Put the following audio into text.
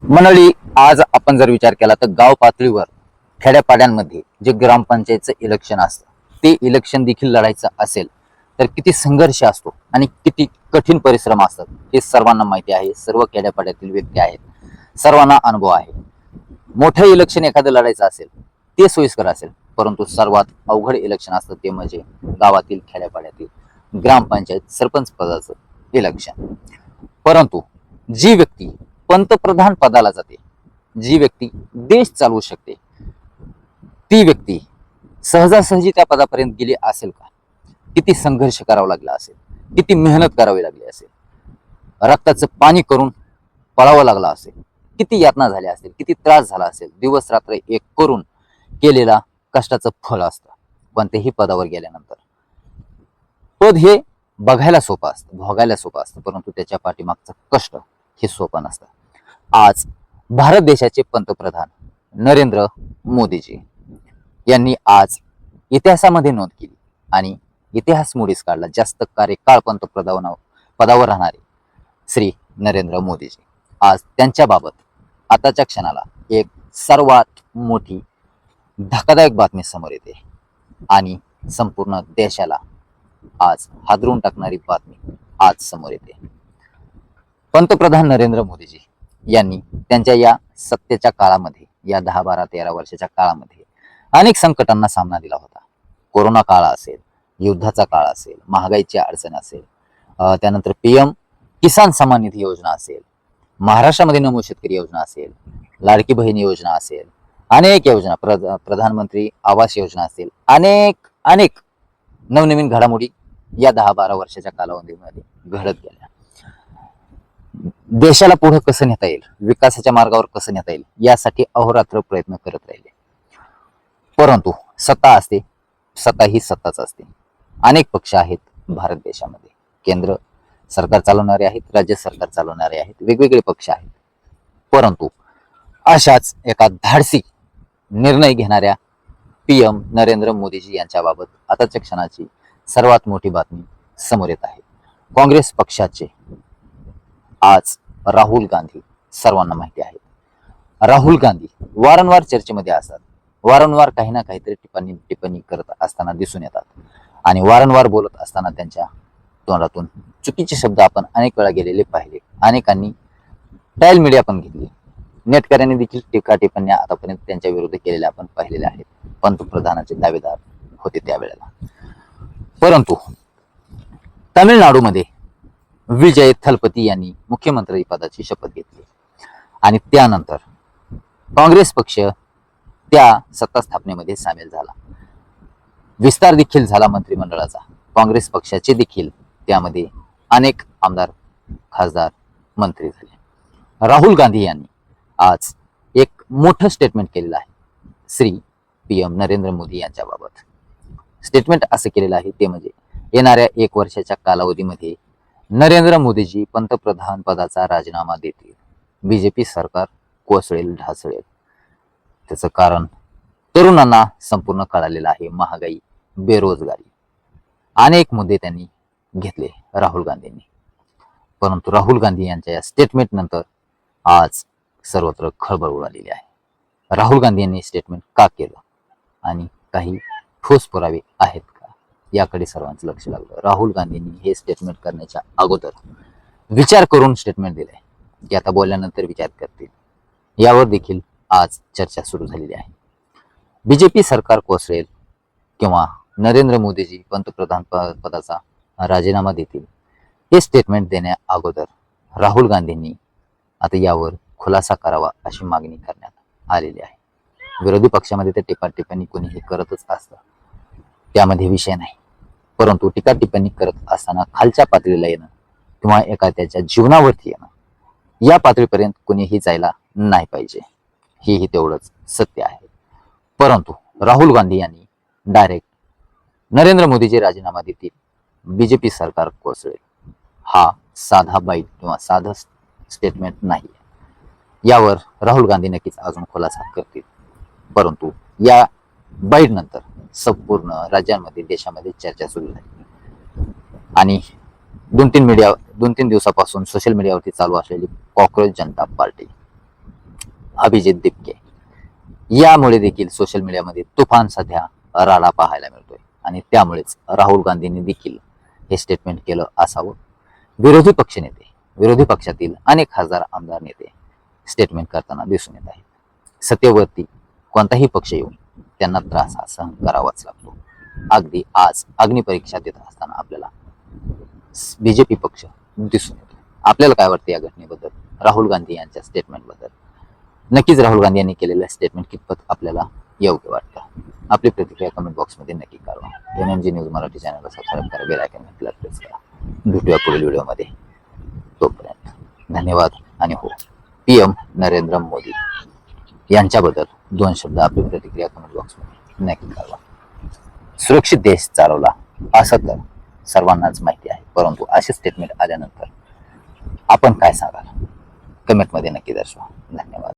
मंडळी, आज आपण जर विचार केला तर गाव पातळीवर खेड्यापाड्यांमध्ये जे ग्रामपंचायतचं इलेक्शन असतं ते इलेक्शन देखील लढायचं असेल तर किती संघर्ष असतो आणि किती कठीण परिश्रम असतात हे सर्वांना माहिती आहे. सर्व खेड्यापाड्यातील व्यक्ती आहेत, सर्वांना अनुभव आहे. मोठं इलेक्शन एखादं लढायचं असेल ते सोयीस्कर असेल, परंतु सर्वात अवघड इलेक्शन असतं ते म्हणजे गावातील खेड्यापाड्यातील ग्रामपंचायत सरपंच पदाचं इलेक्शन. परंतु जी व्यक्ती पंतप्रधान पदाला जाते, जी व्यक्ती देश चालवू शकते, ती व्यक्ती सहजासहजी त्या पदापर्यंत गेली असेल का? किती संघर्ष करावा लागला असेल, किती मेहनत करावी लागली असेल, रक्ताचं पाणी करून पळावं लागलं असेल, किती यातना झाल्या असेल, किती त्रास झाला असेल. दिवस रात्र एक करून केलेला कष्टाचं फळ असतं कोणत्याही पदावर गेल्यानंतर. पद हे बघायला सोपं असतं, भोगायला सोपं असतं, परंतु त्याच्या पाठीमागचं कष्ट हे सोपं नसतं. आज भारत देशाचे पंतप्रधान नरेंद्र मोदीजी यांनी आज इतिहासामध्ये नोंद केली आणि इतिहास मोडीस काढला. जास्त कार्यकाळ पंतप्रधान पदावर राहणारे श्री नरेंद्र मोदीजी, आज त्यांच्याबाबत आताच्या क्षणाला एक सर्वात मोठी धक्कादायक बातमी समोर येते आणि संपूर्ण देशाला आज हादरून टाकणारी बातमी आज समोर येते. पंतप्रधान नरेंद्र मोदीजी यांनी त्यांच्या या सत्तेच्या काळामध्ये, या 10, 12, 13 वर्षाच्या काळामध्ये अनेक संकटांना सामना दिला होता. कोरोना काळ असेल, युद्धाचा काळ असेल, महागाईची अडचण असेल, त्यानंतर PM किसान सन्मान निधी योजना असेल, महाराष्ट्रामध्ये नमो शेतकरी योजना असेल, लाडकी बहीण योजना असेल, अनेक योजना, प्रधानमंत्री आवास योजना असेल, अनेक अनेक नवनवीन घडामोडी या 10-12 वर्षाच्या कालावधीमध्ये घडत गेल्या. देशाला पुढे कसं नेता येईल, विकासाच्या मार्गावर कसं नेता येईल यासाठी अहोरात्र प्रयत्न करत राहिले. परंतु सत्ता असते, सत्ता ही सत्ताच असते. अनेक पक्ष आहेत भारत देशामध्ये, केंद्र सरकार चालवणारे आहेत, राज्य सरकार चालवणारे आहेत, वेगवेगळे पक्ष आहेत. परंतु अशाच एका धाडसी निर्णय घेणाऱ्या PM नरेंद्र मोदीजी यांच्याबाबत आताच्या क्षणाची सर्वात मोठी बातमी समोर येत आहे. काँग्रेस पक्षाचे आज राहुल गांधी, सर्वांना माहिती आहे, राहुल गांधी वारंवार चर्चेमध्ये असतात, वारंवार काही ना काहीतरी टिप्पणी करत असताना दिसून येतात आणि वारंवार बोलत असताना त्यांच्या तोंडातून चुकीचे शब्द आपण अनेक वेळा गेलेले पाहिले. अनेकांनी ट्रायल मीडिया पण घेतली, नेटकऱ्यांनी देखील टीका टिप्पण्या आतापर्यंत त्यांच्या विरुद्ध केलेल्या आपण पाहिलेल्या आहेत. पंतप्रधानाचे दावेदार होते त्यावेळेला. परंतु तामिळनाडूमध्ये विजय थलपती यांनी मुख्यमंत्री पदाची शपथ घेतली आणि त्यानंतर काँग्रेस पक्ष त्या सत्ता स्थापनेमध्ये सामील झाला. विस्तार देखील झाला मंत्रिमंडळाचा. काँग्रेस पक्षाचे देखील त्यामध्ये अनेक आमदार, खासदार, मंत्री झाले. राहुल गांधी यांनी आज एक मोठं स्टेटमेंट केलेलं आहे श्री PM नरेंद्र मोदी यांच्याबाबत. स्टेटमेंट असं केलेलं आहे ते म्हणजे येणाऱ्या 1 वर्षाच्या कालावधीमध्ये नरेंद्र मोदीजी पंतप्रधान पदाचा राजीनामा देतील, BJP सरकार कोसळेल, ढासळेल. त्याचं कारण तरुणांना संपूर्ण कळालेलं आहे. महागाई, बेरोजगारी, अनेक मुद्दे त्यांनी घेतले राहुल गांधींनी. परंतु राहुल गांधी यांच्या या स्टेटमेंट नंतर आज सर्वत्र खळबळ उडालेली आहे. राहुल गांधी यांनी स्टेटमेंट का केलं आणि काही ठोस पुरावे आहेत का याकडे सर्वांचं लक्ष लागलं. राहुल गांधींनी हे स्टेटमेंट करण्याच्या अगोदर विचार करून स्टेटमेंट दिलंय की आता बोलल्यानंतर विचार करतील. यावर देखील आज चर्चा सुरू झालेली आहे. BJP सरकार कोसळेल किंवा नरेंद्र मोदीजी पंतप्रधान पदाचा राजीनामा देतील हे स्टेटमेंट देण्या अगोदर राहुल गांधींनी आता यावर खुलासा करावा अशी मागणी करण्यात आलेली आहे. विरोधी पक्षामध्ये तर टीका टिप्पणी कोणीही करतच असतं, त्यामध्ये विषय नाही. परंतु टीका टिप्पणी करत असताना खालच्या पातळीला येणं किंवा एखाद्याच्या जीवनावरती येणं या पातळीपर्यंत कोणीही जायला नाही पाहिजे, हेही तेवढंच सत्य आहे. परंतु राहुल गांधी यांनी डायरेक्ट नरेंद्र मोदीजी राजीनामा देतील, BJP सरकार कोसळेल, हा साधा बाईट किंवा साधा स्टेटमेंट नाही. यावर राहुल गांधी नक्कीच अजून खुलासा करतील. परंतु या बाईट नंतर संपूर्ण राज्यांमध्ये, देशामध्ये चर्चा सुरू झाली आणि 2-3 दिवसापासून सोशल मीडियावरती चालू असलेली कॉक्रोच जनता पार्टी अभिजित दिपके. यामुळे देखील सोशल मीडियामध्ये तुफान सध्या राडा पाहायला मिळतोय आणि त्यामुळेच राहुल गांधींनी देखील हे स्टेटमेंट केलं असावं. विरोधी पक्षनेते, विरोधी पक्षातील अनेक खासदार आमदार नेते स्टेटमेंट करताना दिसून येत आहेत. सत्तेवरती कोणताही पक्ष येऊन त्यांना त्रास हा सहन करावाच लागतो. अगदी आज अग्निपरीक्षा देत असताना आपल्याला बीजेपी पक्ष दिसून येतो. आपल्याला काय वाटतं या घटनेबद्दल, राहुल गांधी यांच्या स्टेटमेंटबद्दल? नक्कीच राहुल गांधी यांनी केलेलं स्टेटमेंट कितपत आपल्याला योग्य वाटतं? आपली प्रतिक्रिया कमेंट बॉक्समध्ये नक्की कळवा. NMG न्यूज मराठी चॅनलला सबस्क्राईब करा, बेल आयकॉन प्रेस करा. भेटूया पुढील व्हिडिओमध्ये. तोपर्यंत धन्यवाद. आणि हो, PM नरेंद्र मोदी यांच्याबद्दल 2 शब्द आपली प्रतिक्रिया कमेंट बॉक्समध्ये नक्की कळवा. सुरक्षित देश चालवला असं तर सर्वांनाच माहिती आहे, परंतु असे स्टेटमेंट आल्यानंतर आपण काय सांगाल? कमेंटमध्ये नक्की दर्शवा. धन्यवाद.